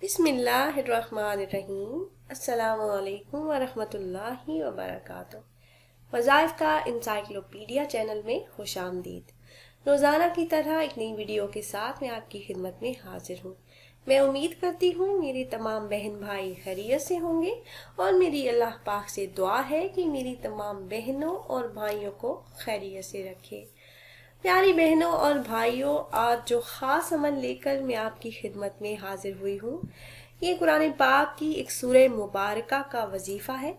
बिस्मिल्लाहिर्रहमानिर्रहीम। अस्सलामुअलैकुम वरहमतुल्लाहि वबरकातुहू। वज़ाइफ़ का इंसाइक्लोपीडिया चैनल में खुशामदीद। रोज़ाना की तरह एक नई वीडियो के साथ मैं आपकी खिदमत में हाजिर हूँ। मैं उम्मीद करती हूँ मेरी तमाम बहन भाई खैरियत से होंगे और मेरी अल्लाह पाक से दुआ है कि मेरी तमाम बहनों और भाइयों को खैरियत से रखे। प्यारी बहनों और भाइयों, आज जो ख़ास अमल लेकर मैं आपकी खिदमत में हाजिर हुई हूँ, ये कुरान पाक की एक सूरह मुबारका का वजीफ़ा है।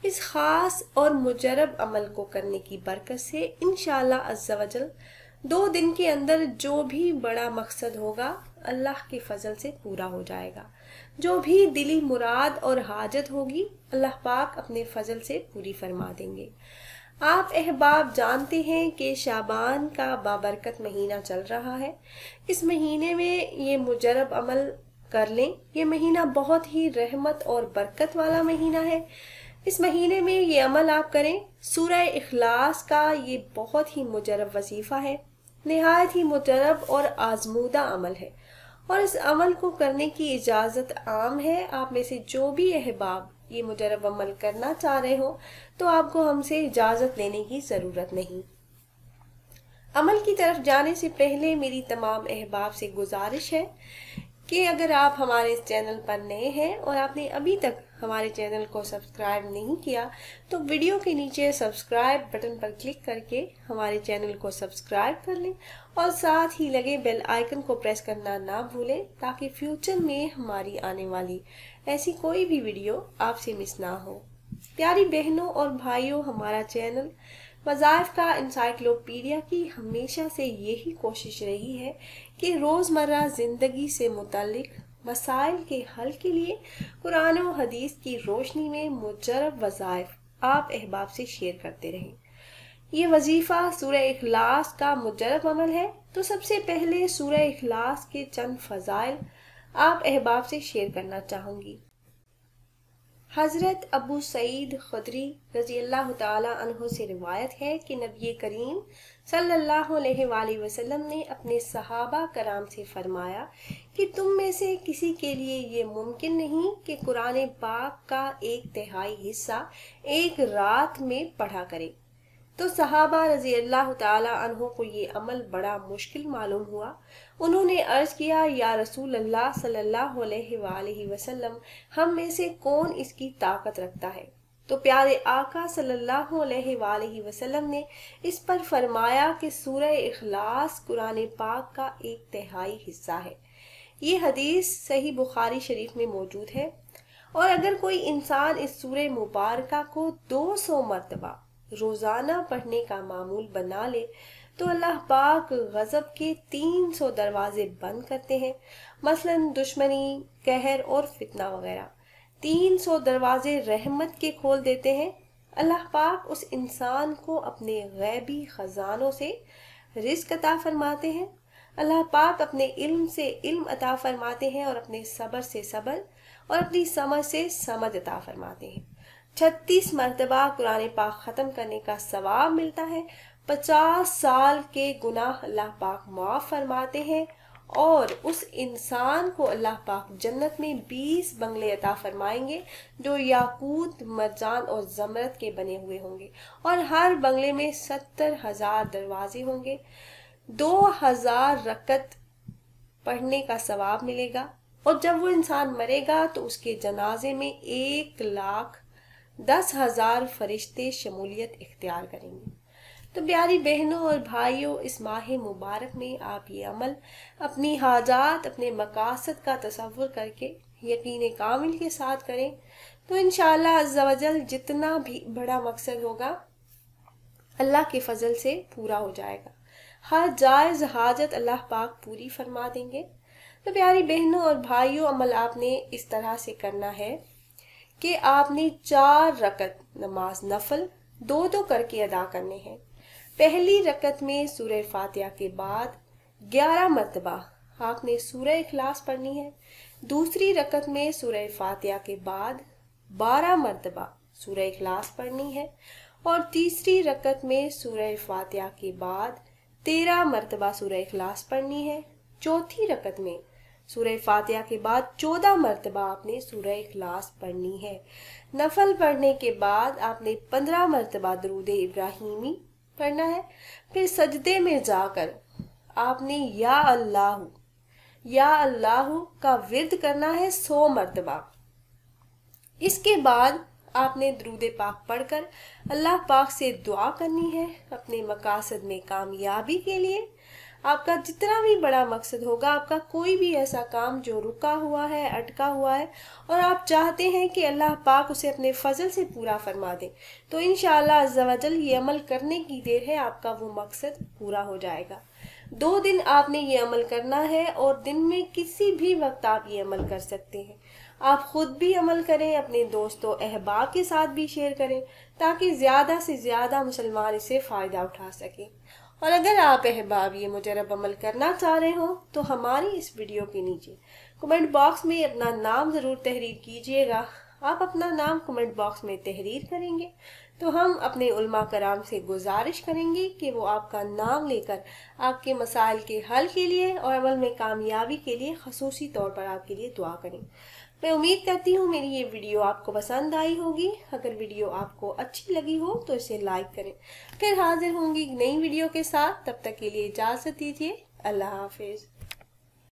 इस ख़ास और मुजरब अमल को करने की बरकत से इंशाअल्लाह अज़्ज़ा वजल 2 दिन के अंदर जो भी बड़ा मकसद होगा अल्लाह के फजल से पूरा हो जाएगा। जो भी दिली मुराद और हाजत होगी अल्लाह पाक अपने फजल से पूरी फरमा देंगे। आप अहबाब जानते हैं कि शाबान का बाबरकत महीना चल रहा है। इस महीने में ये मुजरब अमल कर लें। ये महीना बहुत ही रहमत और बरकत वाला महीना है। इस महीने में ये अमल आप करें। सूरह इखलास का ये बहुत ही मुजरब वजीफ़ा है, निहायत ही मुजरब और आजमूदा अमल है और इस अमल को करने की इजाज़त आम है। आप में से जो भी अहबाब ये मुजरब अमल करना चाह रहे हो तो आपको हमसे इजाज़त लेने की ज़रूरत नहीं। अमल की तरफ जाने से पहले मेरी तमाम अहबाब से गुजारिश है कि अगर आप हमारे इस चैनल पर नए हैं और आपने अभी तक हमारे चैनल को सब्सक्राइब नहीं किया तो वीडियो के नीचे सब्सक्राइब बटन पर क्लिक करके हमारे चैनल को सब्सक्राइब कर लें और साथ ही लगे बेल आइकन को प्रेस करना ना भूलें ताकि फ्यूचर में हमारी आने वाली ऐसी कोई भी वीडियो आपसे मिस ना हो। प्यारी बहनों और भाइयों, हमारा चैनल वज़ाइफ़ का इंसाइक्लोपीडिया की हमेशा से यही कोशिश रही है कि रोज़मर्रा ज़िंदगी से मुताल्लिक़ मसाइल के हल के लिए कुरान और हदीस की रोशनी में मुजरब वज़ाइफ़ आप अहबाब से शेयर करते रहें। ये वजीफ़ा सूरह इखलास का मुजरब अमल है, तो सबसे पहले सूरह इखलास के चंद फ़ज़ाइल आप अहबाब से शेयर करना चाहूँगी। हज़रत अबू सईद खुदरी रज़ी अल्लाह ताला अन्हु से रिवायत है कि नबी करीम सल्लल्लाहु अलैहि वसल्लम ने अपने सहाबा कराम से फरमाया कि तुम में से किसी के लिए ये मुमकिन नहीं कि कुरान पाक का 1/3 हिस्सा एक रात में पढ़ा करे। तो सहाबा रज़ी अल्लाह ताला अन्हु को ये अमल बड़ा मुश्किल मालूम हुआ। उन्होंने अर्ज किया, या रसूल अल्लाह सल्लल्लाहु अलैहि वसल्लम, हम में से कौन इसकी ताकत रखता है? तो प्यारे आका सल्लल्लाहु अलैहि वसल्लम ने इस पर फरमाया कि सूरह इखलास कुरान पाक का 1/3 हिस्सा है। ये हदीस सही बुखारी शरीफ में मौजूद है और अगर कोई इंसान इस सूरह मुबारका को 200 मरतबा रोजाना पढ़ने का मामूल बना ले तो अल्लाह पाक गजब के 300 दरवाजे बंद करते हैं, मसलन दुश्मनी, कहर और फितना वगैरह। 300 दरवाजे रहमत के खोल देते हैं। अल्लाह पाक उस इंसान को अपने गैबी खजानों से रिज़्क अता फरमाते हैं। अल्लाह पाक अपने इल्म से इल्म अता फरमाते हैं और अपने सब्र से सब्र और अपनी समझ से समझ अता फरमाते हैं। 36 मरतबा कुरान पाक ख़त्म करने का सवाब मिलता है। 50 साल के गुनाह अल्लाह पाक माफ़ फरमाते हैं और उस इंसान को अल्लाह पाक जन्नत में 20 बंगले अता फरमाएंगे जो याकूत, मरजान और ज़मरत के बने हुए होंगे और हर बंगले में 70,000 दरवाजे होंगे। 2000 रकत पढ़ने का सवाब मिलेगा और जब वो इंसान मरेगा तो उसके जनाजे में 1,10,000 फरिश्ते शमूलियत इख्तियार करेंगे। तो प्यारी बहनों और भाइयों, इस माह मुबारक में आप ये अमल अपनी हाजात, अपने मकासद का तसव्वुर करके यकीन कामिल के साथ करें तो इंशाअल्लाह अज़्ज़ा वजल जितना भी बड़ा मकसद होगा अल्लाह के फजल से पूरा हो जाएगा। हर जायज़ हाजत अल्लाह पाक पूरी फरमा देंगे। तो प्यारी बहनों और भाइयों, अमल आपने इस तरह से करना है कि आपने 4 रकत नमाज नफल 2-2 करके अदा करने हैं। पहली रकत में सूरह फातिहा के बाद 11 मरतबा आपने सूरह इखलास पढ़नी है। दूसरी रकत में सूरह फातिहा के बाद 12 मरतबा सूरह इखलास पढ़नी है और तीसरी रकत में सूरह फातिहा के बाद 13 मरतबा सूरह इखलास पढ़नी है। चौथी रकत में सूरह फातिहा के बाद 14 मरतबा आपने सूरह इखलास पढ़नी है। नफल पढ़ने के बाद आपने 15 मरतबा दरूद इब्राहिमी पढ़ना है। फिर सजदे में जाकर आपने या अल्लाह का विर्द करना है 100 मरतबा। इसके बाद आपने दरूद पाक पढ़कर अल्लाह पाक से दुआ करनी है अपने मकासद में कामयाबी के लिए। आपका जितना भी बड़ा मकसद होगा, आपका कोई भी ऐसा काम जो रुका हुआ है, अटका हुआ है और आप चाहते हैं कि अल्लाह पाक उसे अपने फजल से पूरा फरमा दे, तो इंशाअल्लाह अज़्ज़ा वजल ये अमल करने की देर है, आपका वो मकसद पूरा हो जाएगा। 2 दिन आपने ये अमल करना है और दिन में किसी भी वक्त आप ये अमल कर सकते हैं। आप खुद भी अमल करें, अपने दोस्तों अहबाब के साथ भी शेयर करें ताकि ज़्यादा से ज़्यादा मुसलमान इससे फ़ायदा उठा सकें। और अगर आप अहबाब ये मुजरब अमल करना चाह रहे हो तो हमारी इस वीडियो के नीचे कमेंट बॉक्स में अपना नाम ज़रूर तहरीर कीजिएगा। आप अपना नाम कमेंट बॉक्स में तहरीर करेंगे तो हम अपने उलमा कराम से गुजारिश करेंगे कि वो आपका नाम लेकर आपके मसाइल के हल के लिए और अमल में कामयाबी के लिए खसूसी तौर पर आपके लिए दुआ करें। मैं उम्मीद करती हूँ मेरी ये वीडियो आपको पसंद आई होगी। अगर वीडियो आपको अच्छी लगी हो तो इसे लाइक करें। फिर हाजिर होंगी नई वीडियो के साथ, तब तक के लिए इजाज़त दीजिए। अल्लाह हाफिज़।